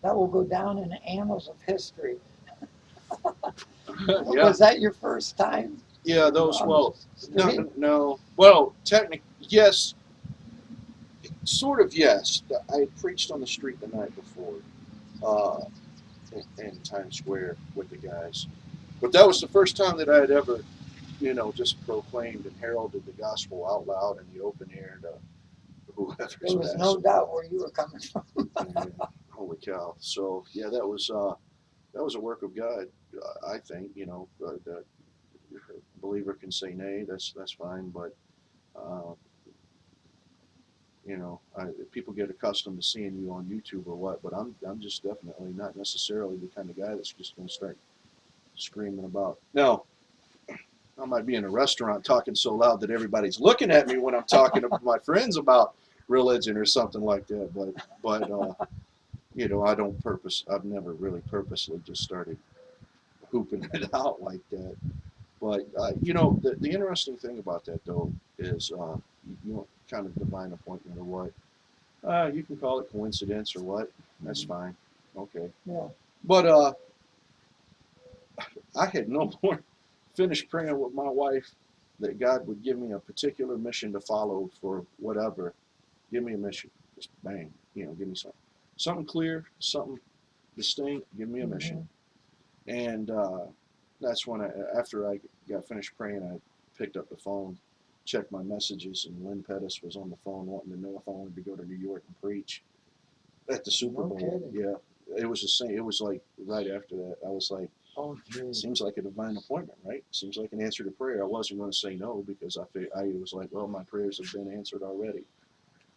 that will go down in the annals of history. Yeah, Was that your first time yeah. Those on the well, no, street? no. Well, technically, yes, sort of yes. I had preached on the street the night before, uh, in Times Square with the guys, but that was the first time that I had ever, just proclaimed and heralded the gospel out loud in the open air to whoever's There was no passing. doubt where you were coming from. And holy cow! So yeah, that was a work of God. I think the believer can say nay. That's fine, but uh, people get accustomed to seeing you on YouTube or what. But I'm just definitely not necessarily the kind of guy that's just going to start screaming about. Now, I might be in a restaurant talking so loud that everybody's looking at me when I'm talking to my friends about religion or something like that. But I don't purpose. I've never really purposely just started hooping it out like that. But the interesting thing about that though is kind of divine appointment or what. You can call it coincidence or what. That's fine. Okay. Yeah. But I had no more finished praying with my wife that God would give me a particular mission to follow for whatever. Give me a mission. Just bang. Give me something. Something clear, something distinct. Give me a mission. Hmm. And that's when after I got finished praying, I picked up the phone, checked my messages, and Lynn Pettis was on the phone wanting to know if I wanted to go to New York and preach at the Super No Bowl. kidding. Yeah, it was the same. It was like right after that. I was like, Oh, geez. seems like a divine appointment, right? Seems like an answer to prayer. I wasn't going to say no because I was like, well, my prayers have been answered already.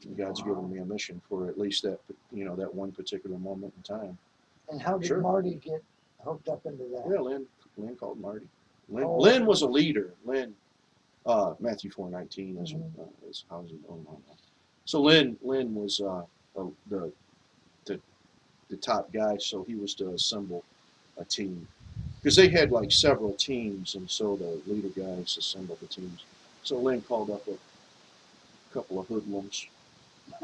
And God's given Wow. me a mission for at least that one particular moment in time. And how did Sure. Marty get hooked up into that? Yeah, Lynn called Marty. Oh, Lynn was a leader. Lynn, Matthew 4:19 hmm. is how's it going on? So Lynn was the the the top guy, so he was to assemble a team because they had like several teams, and so the leader guys assembled the teams. So Lynn called up a couple of hoodlums,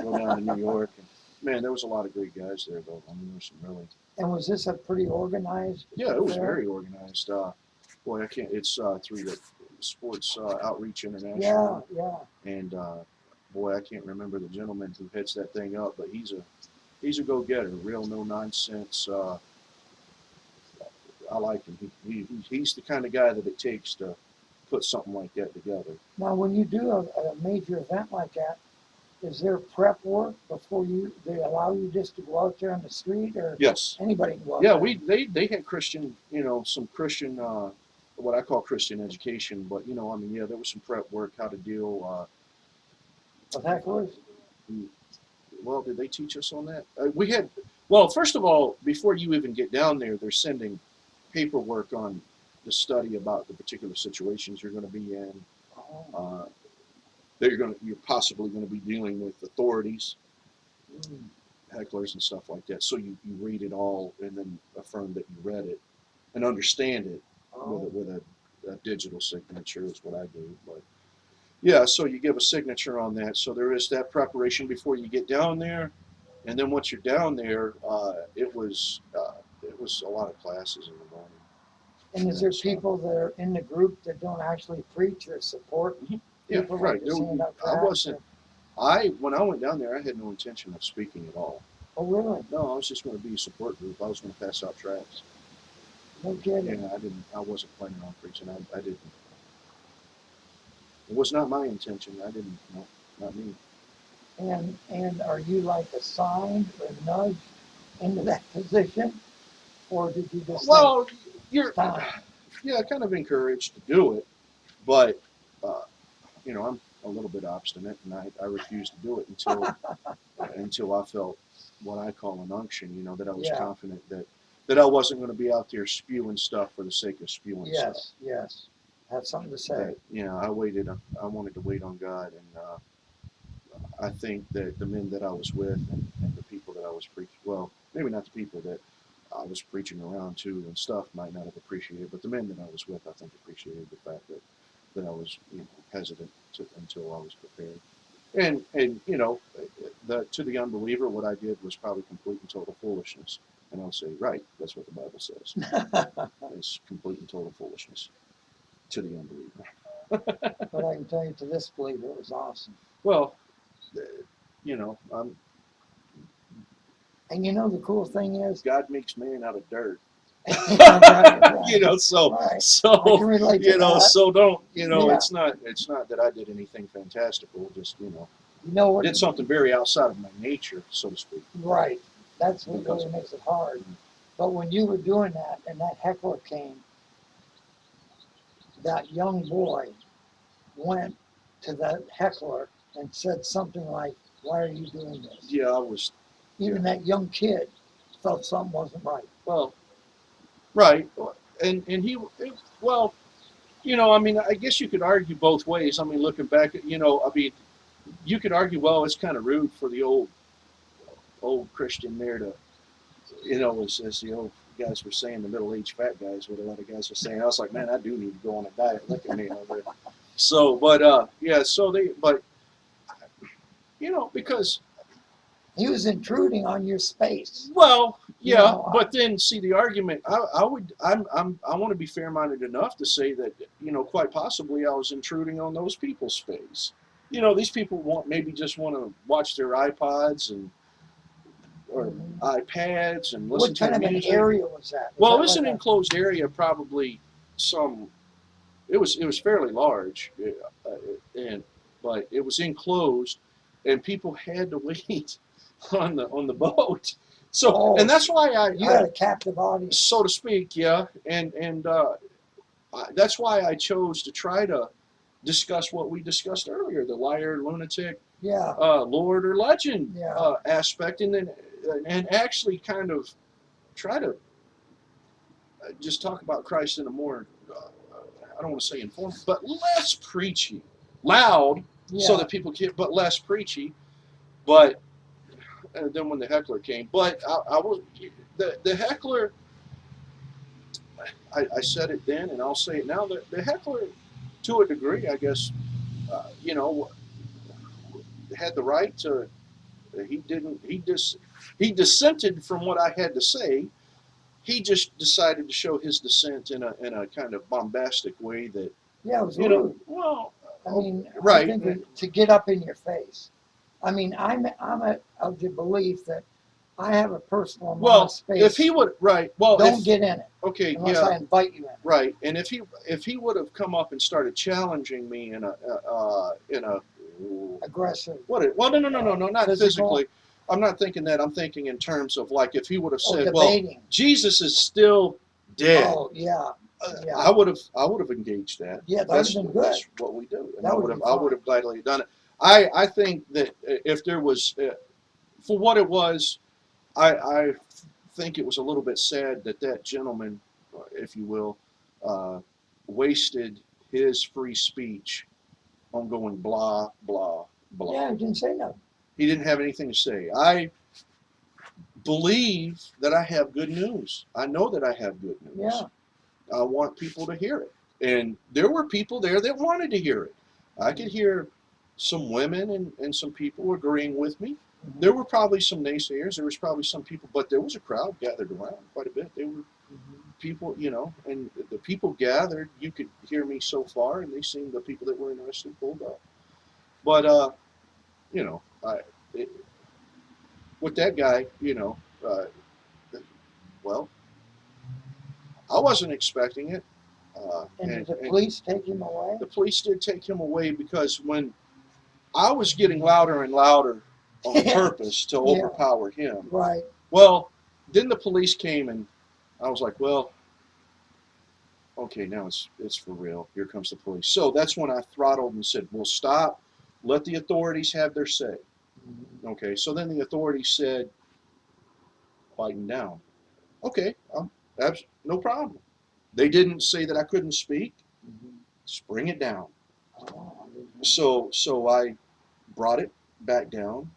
go down to New York, and man, there was a lot of great guys there, though. I mean, there was some really, And was this a pretty organized yeah, it was affair? very organized. Boy, I can't. It's through the Sports Outreach Yeah, International, yeah. and boy, I can't remember the gentleman who heads that thing up, but he's a go-getter, real no nonsense. I like him. He's the kind of guy that it takes to put something like that together. Now, when you do a major event like that, is there prep work before they allow you just to go out there on the street, or Yes. anybody can go out Yeah, there? they had Christian, some Christian, what I call Christian education, but I mean, yeah, there was some prep work, how to deal. What the heck was? Well, did they teach us on that? We had, well, first of all, before you even get down there, they're sending paperwork on the study about the particular situations you're going to be in. Oh, Uh, you're possibly going to be dealing with authorities, mm, hecklers, and stuff like that. So you read it all and then affirm that you read it and understand it with oh, a digital signature is what I do. But yeah, so you give a signature on that. So there is that preparation before you get down there, and then once you're down there, it was a lot of classes in the morning. and is And there so, people that are in the group that don't actually preach or support mhm. Yeah, people like right. the Stand Up I Tracks? wasn't. Or, When I went down there, I had no intention of speaking at all. oh, really? No, I was just going to be a support group. I was going to pass out tracts. No kidding. Yeah, I didn't. I wasn't planning on preaching. I didn't. It was not my intention. I didn't. No, not me. And are you like assigned or nudged into that position, or did you just think Well, it's you're, time? yeah, kind of encouraged to do it, but uh, I'm a little bit obstinate, and I refused to do it until I felt what I call an unction. That I was Yeah. confident that I wasn't going to be out there spewing stuff for the sake of spewing stuff. Yes. Yes. Have something to say. That I waited. I wanted to wait on God, and I think that the men that I was with and the people that I was preaching, well, maybe not the people that I was preaching around to and stuff might not have appreciated, but the men that I was with, I think, appreciated the fact that I was hesitant until I was prepared. And to the unbeliever, what I did was probably complete and total foolishness. And I'll say, right, that's what the Bible says. It's complete and total foolishness to the unbeliever. But I can tell you, to this believer, it was awesome. Well, you know, And you know, the cool thing is, God makes man out of dirt. right, You know, so right. I so can relate to you know, that. so don't, you know, Yeah. it's not that I did anything fantastical. Just, you know, You know what? did something very outside of my nature, so to speak. Right. That's what Because really of makes it hard. But when you were doing that and that heckler came, that young boy went to that heckler and said something like, "Why are you doing this?" Yeah, I was. Even that young kid felt something wasn't right. Well, right, and he, well, you know, I mean, I guess you could argue both ways. I mean, looking back, you know, I mean, you could argue, well, it's kind of rude for the old Christian there to, you know, as the old guys were saying, the middle-aged fat guys, what a lot of guys were saying. I was like, man, I do need to go on a diet. Look at me over there. So, but yeah, so but you know, because He was intruding on your space. well, You yeah, know, but then see the argument. I want to be fair-minded enough to say that, you know, quite possibly I was intruding on those people's space. You know, these people just want to watch their iPods and or Mhm. iPads and listen What kind to of an music. area was that? Well, it that was like an enclosed area, probably some. It was fairly large, and but it was enclosed, and people had to wait on the boat. So, Oh, and that's why you had a captive audience. so to speak, yeah, and that's why I chose to try to discuss what we discussed earlier: the liar, lunatic, Yeah, Lord or legend yeah. aspect, and then and actually kind of try to just talk about Christ in a more, I don't want to say informed, but less preachy, loud, so Yeah. that people get, but less preachy. But then when the heckler came, but I was the heckler. I said it then, and I'll say it now. The heckler, to a degree, I guess, you know, had the right to. He didn't. He dissented from what I had to say. He just decided to show his dissent in a kind of bombastic way that, Yeah, it was you know, rude. well, I mean, I right. think to get up in your face. I mean, of the belief that I have a personal amount of Well, if space. he would, right, well, Don't get in it okay, unless yeah, I invite you in. right, and if he would have come up and started challenging me in a Aggressive. well, no, not Physical. physically. I'm not thinking that. I'm thinking in terms of, like, if he would have Oh, said, well, debating. Jesus is still dead. Oh, yeah. Yeah. I would have engaged that. Yeah, that would have been good. That's what we do, and That I would would be have fine. gladly done it. I think that if there was, for what it was, I think it was a little bit sad that that gentleman, if you will, uh, wasted his free speech on going blah blah blah. Yeah, I didn't say nothing. He didn't have anything to say. I believe that I have good news. I know that I have good news. Yeah. I want people to hear it. And there were people there that wanted to hear it. I could hear some women and some people agreeing with me. Mhm. There were probably some naysayers. There was probably some people, but there was a crowd gathered around quite a bit. There were people, you know, and the people gathered. You could hear me so far, and they seemed, the people that were interested pulled up. But you know, it, with that guy, you know, uh, well, I wasn't expecting it. And did the police take him away? The police did take him away because when I was getting louder and louder on purpose to Yeah. overpower him, Right. well, then the police came and I was like, well, okay, now it's for real. Here comes the police. So that's when I throttled and said, well, stop. Let the authorities have their say. Okay, so then the authorities said, quieten down. Okay, no problem. They didn't say that I couldn't speak. Just bring it down. Oh, So I brought it back down,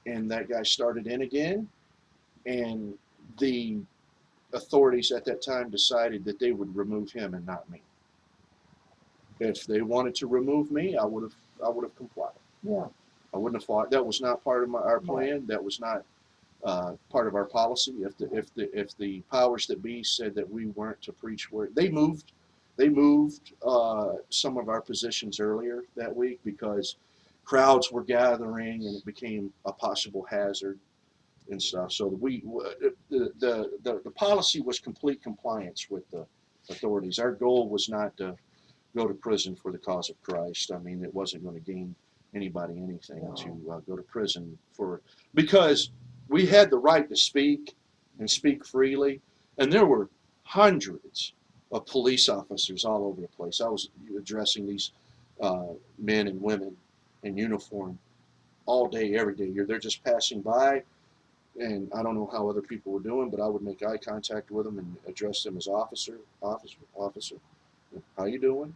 and that guy started in again, and the authorities at that time decided that they would remove him and not me. If they wanted to remove me, I would have complied. yeah. I wouldn't have fought. That was not part of our plan. That was not part of our policy. If the powers that be said that we weren't to preach word, they moved some of our positions earlier that week because crowds were gathering and it became a possible hazard and stuff. So the policy was complete compliance with the authorities. Our goal was not to go to prison for the cause of Christ. I mean, it wasn't going to gain anybody anything to go to prison for, because we had the right to speak and speak freely, and there were hundreds of police officers all over the place. I was addressing these men and women in uniform all day, every day. They're just passing by, and I don't know how other people were doing, but I would make eye contact with them and address them as officer, officer, officer. How you doing?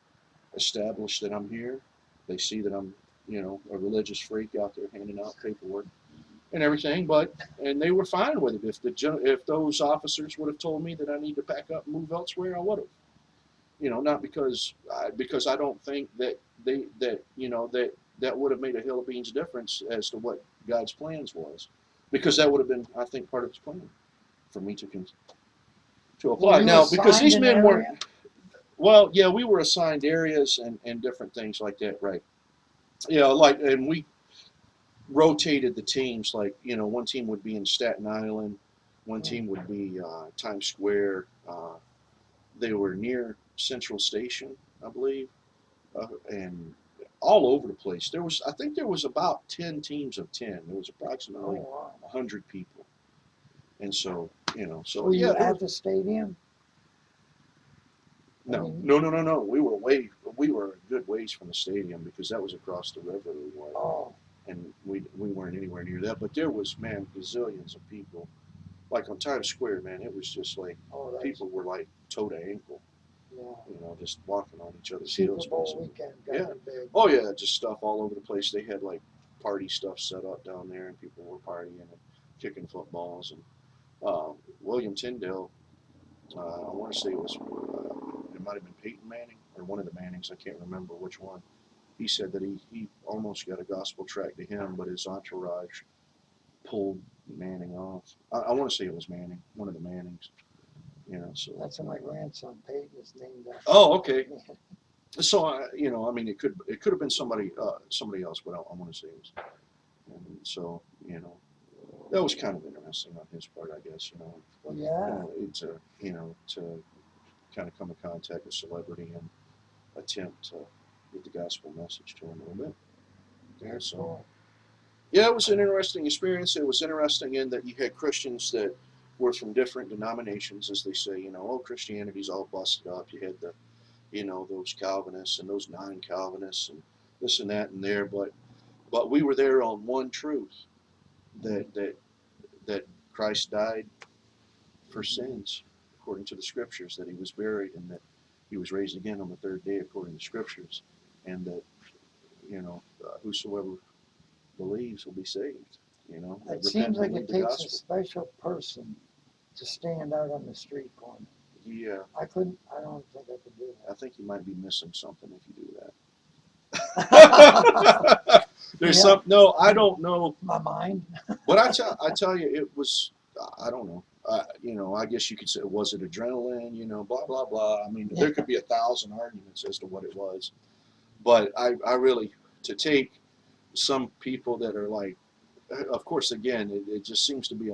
Establish that I'm here. They see that I'm, a religious freak out there handing out paperwork and everything. And they were fine with it. If those officers would have told me that I need to pack up and move elsewhere, I would have. Not because I don't think that that would have made a hill of beans difference as to what God's plans was, because that would have been, I think, part of His plan for me to apply. Now, because these men weren't. Well, yeah, we were assigned areas and different things like that, right? And we rotated the teams. Like, one team would be in Staten Island, one team would be Times Square. They were near Central Station, I believe, and all over the place. I think there was about 10 teams of 10. There was approximately 100 people, and so Were you at the stadium? No. We were a good ways from the stadium because that was across the river. And we weren't anywhere near that. But there was, man, gazillions of people. Like on Times Square, man, it was just like people were like toe to ankle. Yeah. Just walking on each other's heels. Super Bowl weekend. Yeah. Big. Oh yeah, just stuff all over the place. They had like party stuff set up down there, and people were partying and kicking footballs. And William Tyndale, I want to say it was. It might have been Peyton Manning or one of the Mannings. I can't remember which one. He said that he almost got a gospel tract to him, but his entourage pulled Manning off. I want to say it was Manning, one of the Mannings. So that's my grandson Peyton is named after. Oh, okay. So I mean, it could have been somebody else, but I want to say it was. And so that was kind of interesting on his part, I guess. Well, yeah. To kind of come in contact with celebrity and attempt to get the gospel message to them a little bit. Yeah, so cool. Yeah, it was an interesting experience. It was interesting in that you had Christians that were from different denominations, as they say. Christianity's all busted up. You had those Calvinists and those non-Calvinists and this and that and there, but we were there on one truth, that Christ died for sins according to the Scriptures, that He was buried, and that He was raised again on the third day according to the Scriptures, and that whosoever believes will be saved. It seems like it takes a special person to stand out on the street corner. Yeah. I don't think I could do that. I think you might be missing something if you do that. There's no, I don't know. My mind. But I tell you, it was, I don't know. I guess you could say, was it adrenaline? Blah blah blah. I mean, there could be 1,000 arguments as to what it was, but I really, to take some people that are like, of course, again, it just seems to be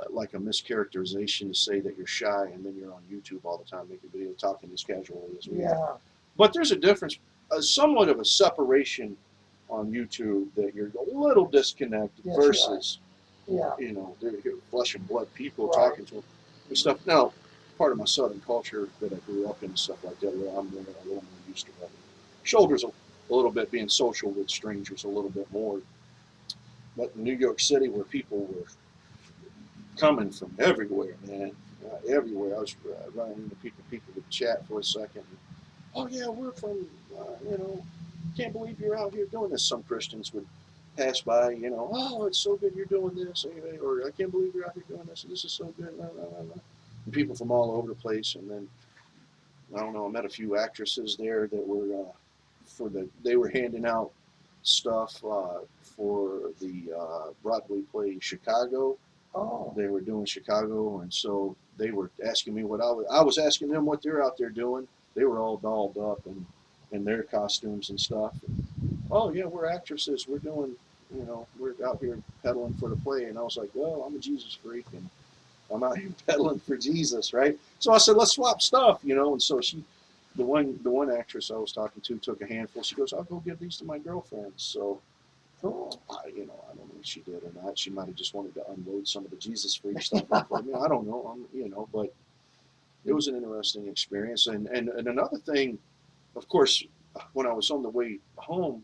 like a mischaracterization to say that you're shy and then you're on YouTube all the time making videos talking as casually as we are. But there's a difference, somewhat of a separation on YouTube, that you're a little disconnected versus. They're flesh and blood people talking to them and stuff. Now, part of my Southern culture that I grew up in and stuff like that, where I'm a little more used to rubbing shoulders a little bit, being social with strangers a little bit more. But in New York City, where people were coming from everywhere, man, everywhere. I was running into people would chat for a second. Oh yeah, we're from, can't believe you're out here doing this. Some Christians would pass by, oh, it's so good you're doing this, or I can't believe you're out here doing this, and this is so good, and people from all over the place. And then, I don't know, I met a few actresses there that were, they were handing out stuff for the Broadway play Chicago. Oh, They were doing Chicago, and so they were asking me what I was asking them what they're out there doing. They were all dolled up and in their costumes and stuff. And, oh yeah, we're actresses. We're doing, we're out here pedaling for the play. And I was like, well, I'm a Jesus freak, and I'm out here pedaling for Jesus, right? So I said, let's swap stuff, And so the one actress I was talking to took a handful. She goes, I'll go give these to my girlfriends. So cool. I don't know if she did or not. She might have just wanted to unload some of the Jesus freak stuff. I mean, I don't know. But it was an interesting experience. And another thing, of course, when I was on the way home,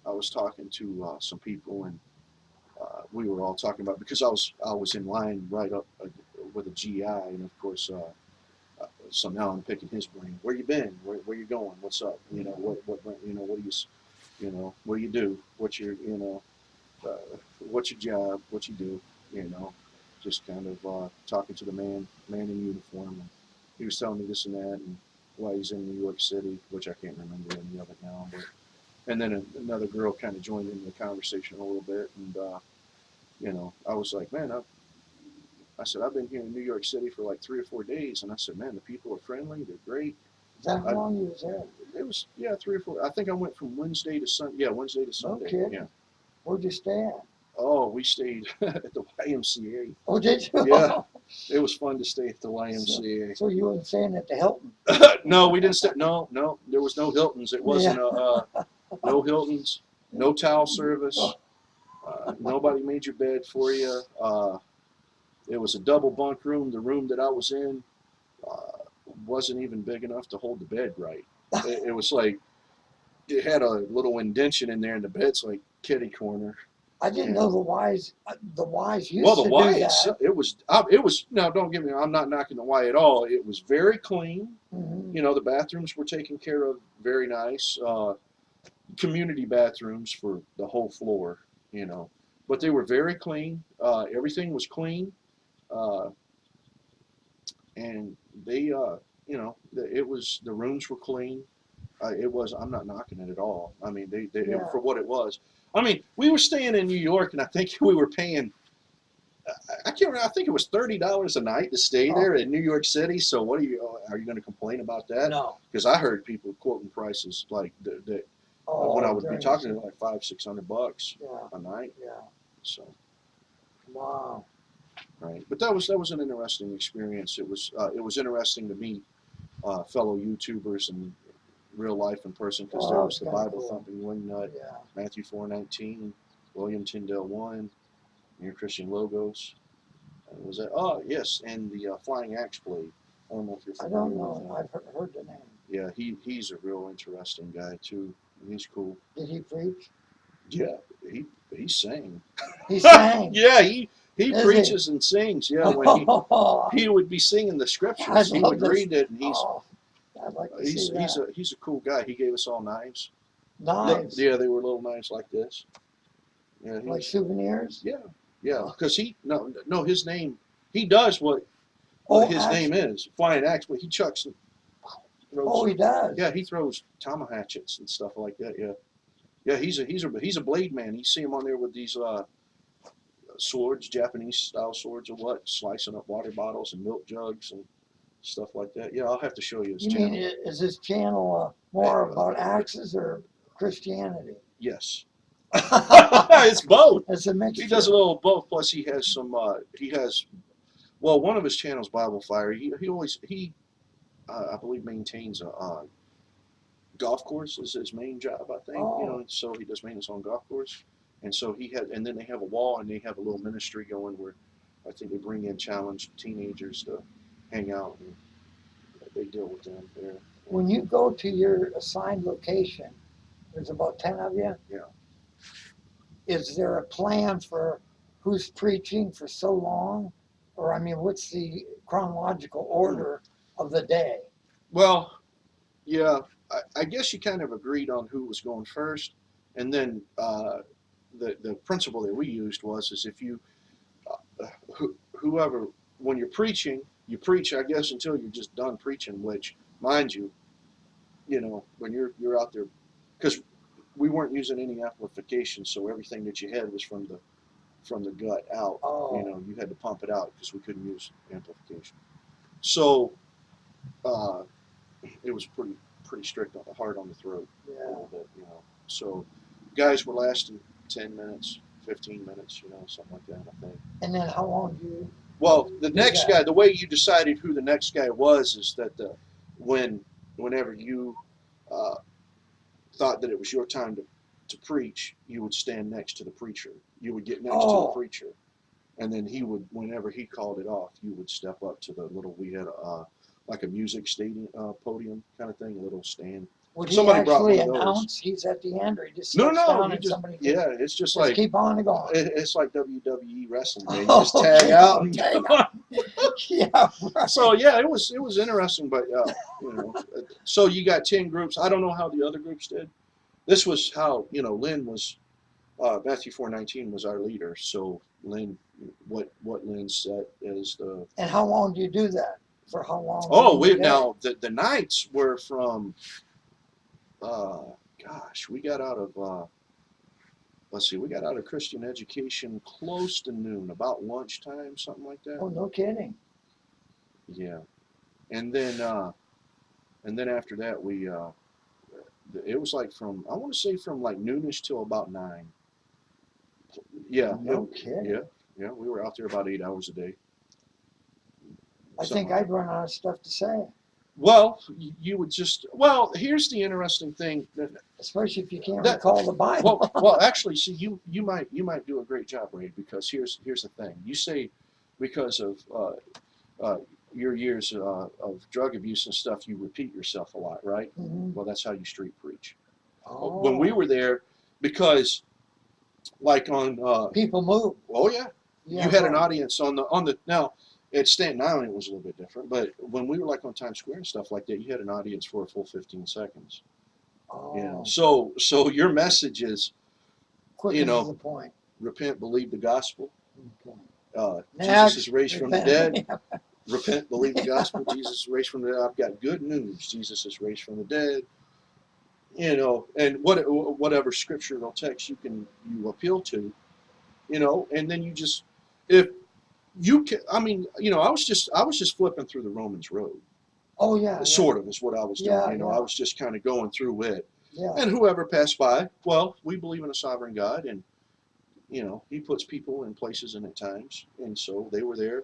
I was talking to some people, and we were all talking about, because I was in line right up with a GI, and of course, so now I'm picking his brain. Where you been? Where you going? What's up? What do what do you do? Uh, what's your job? What you do? You know, just kind of talking to the man in uniform. And he was telling me this and that, and why he's in New York City, which I can't remember any of it now. But and then another girl kind of joined in the conversation a little bit, and I was like, man, I said I've been here in New York City for like 3 or 4 days, and I said, man, the people are friendly, they're great. Is that how long you was there? It was 3 or 4. I think I went from Wednesday to Sunday. Yeah, Wednesday to Sunday. kidding. Yeah. Where'd you stay at? Oh, we stayed at the YMCA. Oh, did you? Yeah, it was fun to stay at the YMCA. So you weren't staying at the Hilton? No, we didn't stay. No, there was no Hiltons. It wasn't no Hiltons, no towel service. Nobody made your bed for you. It was a double bunk room. The room that I was in wasn't even big enough to hold the bed right. It was like it had a little indention in there, and the bed's like kitty corner. I didn't know the Y's used Well, the to Y do that. it was now. Don't get me wrong. I'm not knocking the Y at all. It was very clean. Mhm. The bathrooms were taken care of, very nice. Community bathrooms for the whole floor. But they were very clean. Everything was clean, uh, and they, it was the rooms were clean. It was. I'm not knocking it at all. I mean, they Yeah. for what it was. I mean, we were staying in New York, and I think we were paying. I can't remember. I think it was $30 a night to stay there in New York City. So, are you going to complain about that? No. Because I heard people quoting prices like that when I would be talking to them, like $500-600 Yeah. a night. Yeah. So, Wow. right. But that was an interesting experience. It was interesting to meet fellow YouTubers in real life in person, because there was the Bible thumping Wingnut, Yeah. Matthew 4:19, William Tyndale 1, Mere Christian Logos. Was that? Oh yes, and the Flying Axe Blade. I don't know if you're I familiar don't with know. him. I've heard the name. Yeah, he's a real interesting guy too. He's cool. Did he preach? Yeah, he sang. He sang. Yeah, he Is preaches and sings. Yeah, when he would be singing the scriptures, he would read it, and I'd like to see that. he's a cool guy. He gave us all knives. Knives. Yeah, they were little knives like this. Yeah, Like souvenirs? Yeah, because his name, he does what his name is, Flying Axe, but he chucks and throws. He does? Yeah, he throws tomahawks and stuff like that, yeah. He's a blade man. You see him on there with these swords, Japanese style swords or what, slicing up water bottles and milk jugs and stuff like that. Yeah, I'll have to show you his channel. You mean, is his channel more about axes or Christianity? Yes. It's both. It's a mixture. He does a little both. Plus, he has some. One of his channels, Bible Fire. I believe maintains a golf course is his main job. I think so he does maintenance on golf course, and so and then they have a wall, and they have a little ministry going where I think they bring in challenged teenagers to hang out, and they deal with them there. When you go to your assigned location, there's about 10 of you. Yeah. Is there a plan for who's preaching for so long? Or, I mean, what's the chronological order of the day? Well, yeah, I guess you kind of agreed on who was going first. And then the principle that we used is if you, whoever, when you're preaching, you preach, I guess, until you're just done preaching, which, mind you, when you're out there, because we weren't using any amplification, so everything that you had was from the gut out. Oh. You know, you had to pump it out because we couldn't use amplification. So it was pretty strict, hard on the throat a Yeah. little bit, you know. So guys were lasting 10 minutes, 15 minutes, you know, something like that, I think. And then how long do you? Well, the next that. guy, the way you decided who the next guy was is that whenever you uh, thought that it was your time to preach, you would stand next to the preacher. You would get next to the Oh. preacher, and then he would, whenever he called it off, you would step up to the little. We had like a music stadium podium kind of thing, a little stand. Would he Somebody brought actually one of those. announce he's at the end, or he just No, sits no, down you and just somebody yeah, it's just just like keep on and going? it's like WWE wrestling. Man. You Oh, just tag okay, out and tag out. Yeah. Right. so yeah, it was interesting, but you know, so you got 10 groups. I don't know how the other groups did. This was how, you know, Lynn was Matthew 4:19 was our leader. So Lynn, what Lynn said is the. And how long do you do that? For how long? Oh, during the day? now the nights were from. Gosh, we got out of. Let's see, we got out of Christian education close to noon, about lunchtime, something like that. Oh, no kidding. Yeah, and then after that we it was like from I want to say from like noonish till about 9. Yeah, No kidding. yeah, we were out there about 8 hours a day. I Something think like I'd run out of stuff to say, well, you would just well. Here's the interesting thing. especially if you can't That- recall the Bible. Well, actually, see, you might do a great job, Ray, because here's the thing. You say because of your years of drug abuse and stuff, you repeat yourself a lot, right? Mhm. Well, that's how you street preach. Oh, When we were there, because like on people move. oh yeah, Yeah, you had an right. audience on the now at Staten Island it was a little bit different, but when we were like on Times Square and stuff like that, you had an audience for a full 15 seconds. Oh, You know, so your message is quick you and to know the point. repent, believe the gospel. Okay. Jesus is raised from the repent. dead. Repent, believe the gospel. Jesus is raised from the dead. I've got good news. Jesus is raised from the dead. You know, and whatever scriptural text you appeal to, you know, and then you just if you can, I mean, you know, I was just flipping through the Romans road, Oh yeah, yeah, sort of is what I was doing. Yeah, You know, yeah. I was just kind of going through it, yeah. and whoever passed by, well, we believe in a sovereign God, and you know, He puts people in places and at times, and so they were there,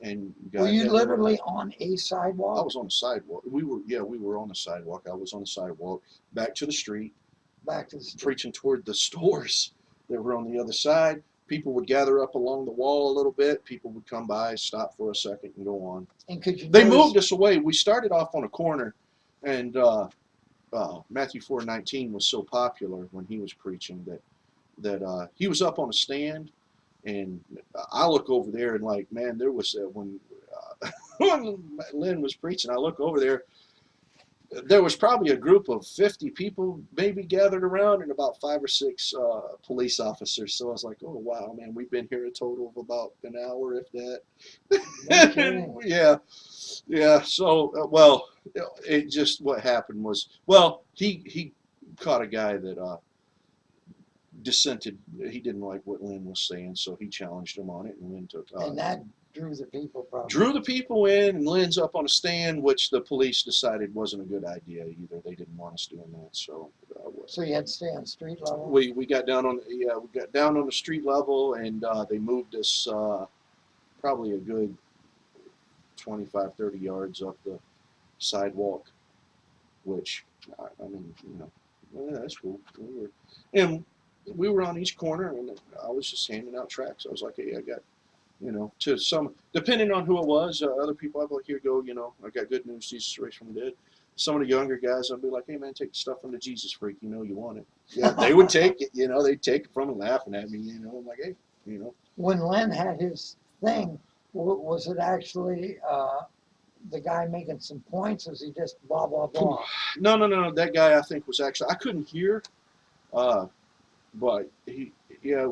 and God Were you had them. literally on a I sidewalk? was on the sidewalk. We were on the sidewalk. I was on the sidewalk, back to the street, Back to the street. preaching toward the stores that were on the other side. People would gather up along the wall a little bit. People would come by, stop for a second, and go on. And could you They notice, moved us away. We started off on a corner, and Matthew 4:19 was so popular when he was preaching that he was up on a stand, and I look over there and like, man, there was when when Lynn was preaching, I look over there. There was probably a group of 50 people maybe gathered around and about 5 or 6 police officers. So I was like, oh, wow, man, we've been here a total of about an hour, if that. No kidding. Yeah. So, well, it just, what happened was, well, he caught a guy that dissented. He didn't like what Lynn was saying, so he challenged him on it, and Lynn took and that drew the people probably. drew the people in, and Lynn's up on a stand, which the police decided wasn't a good idea either. They didn't want us doing that, so So you had to stay on street level? we got down on the street level, and they moved us probably a good 25, 30 yards up the sidewalk, which I mean, you know, well, that's cool. We were on each corner, and I was just handing out tracts. I was like, hey, I got. You know, to some, depending on who it was, other people I'd be like, here, go, you know, I got good news, Jesus raised from the dead. Some of the younger guys, I'd be like, hey, man, take the stuff from the Jesus freak, you know, you want it. Yeah, they would take it, you know, they'd take it from and laughing at me, you know, I'm like, hey, you know. When Len had his thing, was it actually the guy making some points? Was he just blah, blah, blah? No, that guy I think was actually, I couldn't hear, but it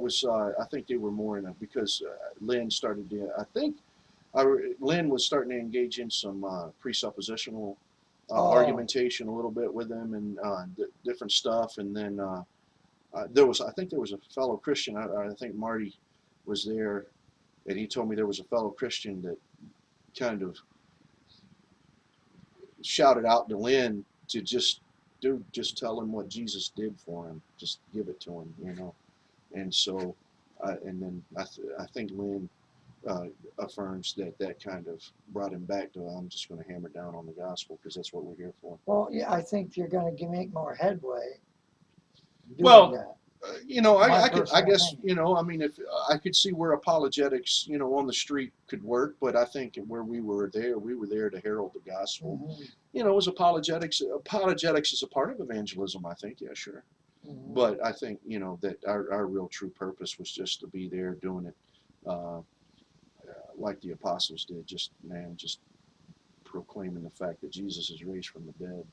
was, I think they were more in a, because Lynn started to, I think, Lynn was starting to engage in some presuppositional Oh. argumentation a little bit with them and different stuff. And then I think there was a fellow Christian. I think Marty was there, and he told me there was a fellow Christian that kind of shouted out to Lynn to just tell him what Jesus did for him. Just give it to him, you know. And so, and then I think Lynn affirms that kind of brought him back to, I'm just going to hammer down on the gospel because that's what we're here for. Well, yeah, I think you're going to make more headway doing Well, that. You know, My I personal guess, opinion. you know, I mean, if I could see where apologetics, you know, on the street could work, but I think where we were there to herald the gospel. Mhm, You know, it was apologetics. Apologetics is a part of evangelism, I think. Yeah, sure. mhm. But I think, you know, that our real true purpose was just to be there doing it like the apostles did. Just proclaiming the fact that Jesus is raised from the dead.